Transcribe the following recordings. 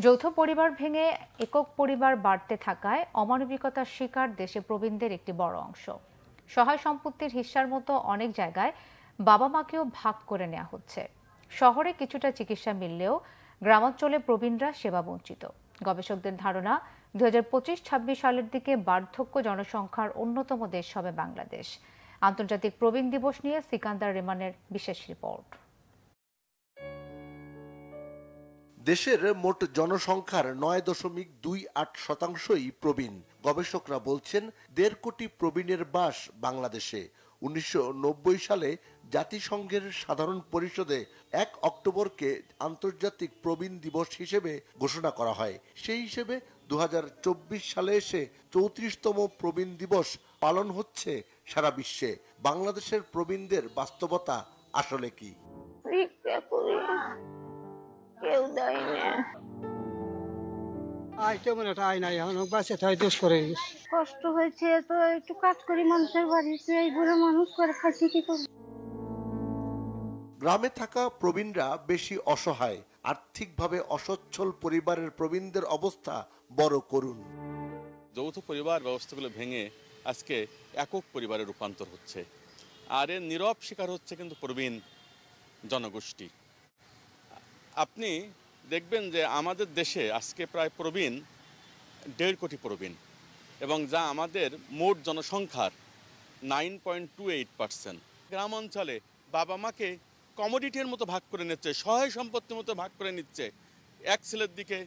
যৌথ পরিবার ভেঙে একক পরিবার বাড়তে থাকায় অমানবিকতার শিকার দেশে প্রবীণদের একটি বড় অংশ। সহায় সম্পত্তির হিস্যার মতো অনেক জায়গায় বাবা মাকেও ভাগ করে নেওয়া হচ্ছে। শহরে কিছুটা চিকিৎসা মিললেও গ্রামাঞ্চলে প্রবীণরা সেবা বঞ্চিত। গবেষকদের ধারণা 2025-26 সালের দিকে বার্ধক্য জনসংখ্যার অন্যতম দেশ হবে বাংলাদেশ। আন্তর্জাতিক প্রবীণ দিবস নিয়ে সিকান্দার রেমানের বিশেষ রিপোর্ট। দেশের মোট জনসংখ্যার 9.28%ই প্রবীণ। গবেষকরা বলছেন 1.5 কোটি প্রবীণের বাস বাংলাদেশে। 1990 সালে জাতিসংঘের সাধারণ পরিষদে 1 অক্টোবরকে আন্তর্জাতিক প্রবীণ দিবস হিসেবে ঘোষণা করা হয়। সেই হিসেবে 2024 সালে এসে 34তম প্রবীণ দিবস পালন হচ্ছে সারা বিশ্বে। বাংলাদেশের প্রবীণদের বাস্তবতা আসলে কি? কেউ দেয় না, কষ্ট হয়েছে তো একটু কাজ করি মানুষের বাড়িতে, এই বুড়ো মানুষ করে খাচ্ছি কি করব। গ্রামে থাকা প্রবীণরা বেশি অসহায়। আর্থিকভাবে অসচ্ছল পরিবারের প্রবীণদের অবস্থা বড় করুণ। যৌথ পরিবার ব্যবস্থাগুলো ভেঙে আজকে একক পরিবারে রূপান্তর হচ্ছে, আর এর নীরব শিকার হচ্ছে কিন্তু প্রবীণ জনগোষ্ঠী। আপনি দেখবেন যে আমাদের দেশে আজকে প্রায় প্রবীণ 1.5 কোটি প্রবীণ, এবং যা আমাদের মোট জনসংখ্যার 9.28%। গ্রাম অঞ্চলে বাবা মাকে কমোডিটির মতো ভাগ করে নিচ্ছে, সহায় সম্পত্তির মতো ভাগ করে নিচ্ছে। এক ছেলের দিকে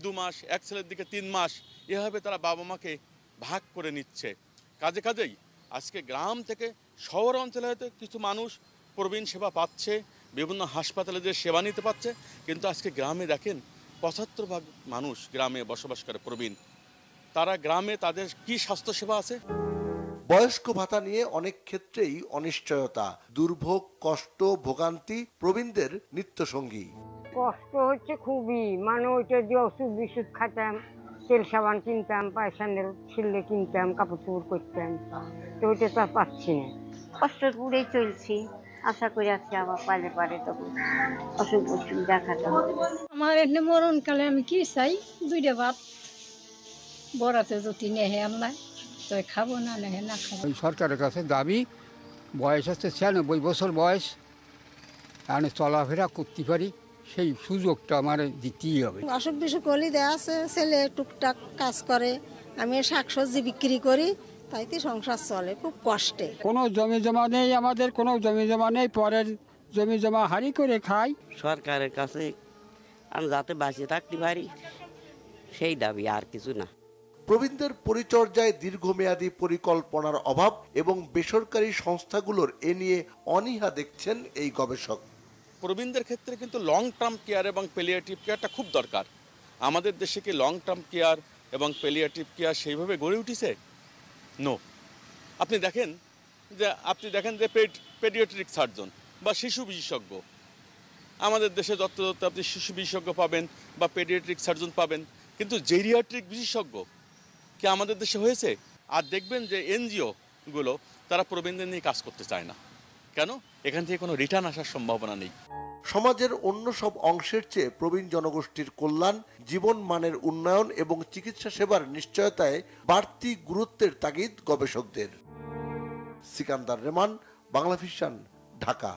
2 মাস, এক ছেলের দিকে 3 মাস, এভাবে তারা বাবা মাকে ভাগ করে নিচ্ছে। কাজেই আজকে গ্রাম থেকে শহর অঞ্চলে হয়তো কিছু মানুষ প্রবীণ সেবা পাচ্ছে, বিভিন্ন হাসপাতালে যে সেবা নিতে পারছে, কিন্তু আজকে গ্রামে দেখেন 75% মানুষ গ্রামে বসবাস করে প্রবীণ। তারা গ্রামে তাদের কি স্বাস্থ্যসেবা আছে? বয়স্ক ভাতা নিয়ে অনেক ক্ষেত্রেই অনিশ্চয়তা, দুর্ভোগ, কষ্ট, ভোগান্তি প্রবীণদের নিত্যসঙ্গী। কষ্ট হচ্ছে খুবই, মানে ওইটা দিয়ে ওষুধ বিশুদ্ধ খাতাম, তেল সাবান কিনতাম, পায়সানের ছিললে কিনতাম, কাপড় চোপড় করতাম, তো ওইটা তো আর পাচ্ছি না। কষ্টের পুরেই চলছি, আশা করে আছি আবার পালে পারে তখন অসুখ বিসুখ দেখাতে হবে। আমার এমনি মরণকালে আমি কি চাই, 2টা ভাত বরাতে যদি নেহে আমরা তো খাবো, না নেহে না খাবো। সরকারের কাছে দাবি, বয়স হচ্ছে 96 বছর বয়স, আমি চলাফেরা করতে পারি, সেই সুযোগটা আমার দিতেই হবে। অসুখ বিসুখ হলে দেওয়া আছে, ছেলে টুকটাক কাজ করে, আমি শাকসবজি বিক্রি করি, তাইতে সংসার চলে খুব কষ্টে। কোনো জমি জমা নেই আমাদের, কোনো জমি জমা নেই, পরের জমি জমা হারি করে খাই। সরকারের কাছে আমি যাতে বাঁচিয়ে থাকতে পারি সেই দাবি, আর কিছু না। প্রবীণদের পরিচর্যায় দীর্ঘমেয়াদী পরিকল্পনার অভাব এবং বেসরকারি সংস্থাগুলোর এ নিয়ে অনীহা দেখছেন এই গবেষক। প্রবীণদের ক্ষেত্রে কিন্তু লং টার্ম কেয়ার এবং প্যালিয়েটিভ কেয়ারটা খুব দরকার। আমাদের দেশে কি লং টার্ম কেয়ার এবং প্যালিয়েটিভ কেয়ার সেইভাবে গড়ে উঠেছে? নো। আপনি দেখেন যে পেডিয়াট্রিক সার্জন বা শিশু বিশেষজ্ঞ, আমাদের দেশে যত আপনি শিশু বিশেষজ্ঞ পাবেন বা পেডিয়াট্রিক সার্জন পাবেন, কিন্তু জেরিয়াট্রিক বিশেষজ্ঞ কি আমাদের দেশে হয়েছে? আর দেখবেন যে এনজিওগুলো তারা প্রবীণদের নিয়ে কাজ করতে চায় না। কেন? এখান থেকে কোনো রিটার্ন আসার সম্ভাবনা নেই। সমাজের অন্য সব অংশের চেয়ে প্রবীণ জনগোষ্ঠীর কল্যাণ, জীবন মানের উন্নয়ন এবং চিকিৎসা সেবার নিশ্চয়তায় বাড়তি গুরুত্বের তাগিদ গবেষকদের। সিকান্দার রেমান, বাংলা ভিশন, ঢাকা।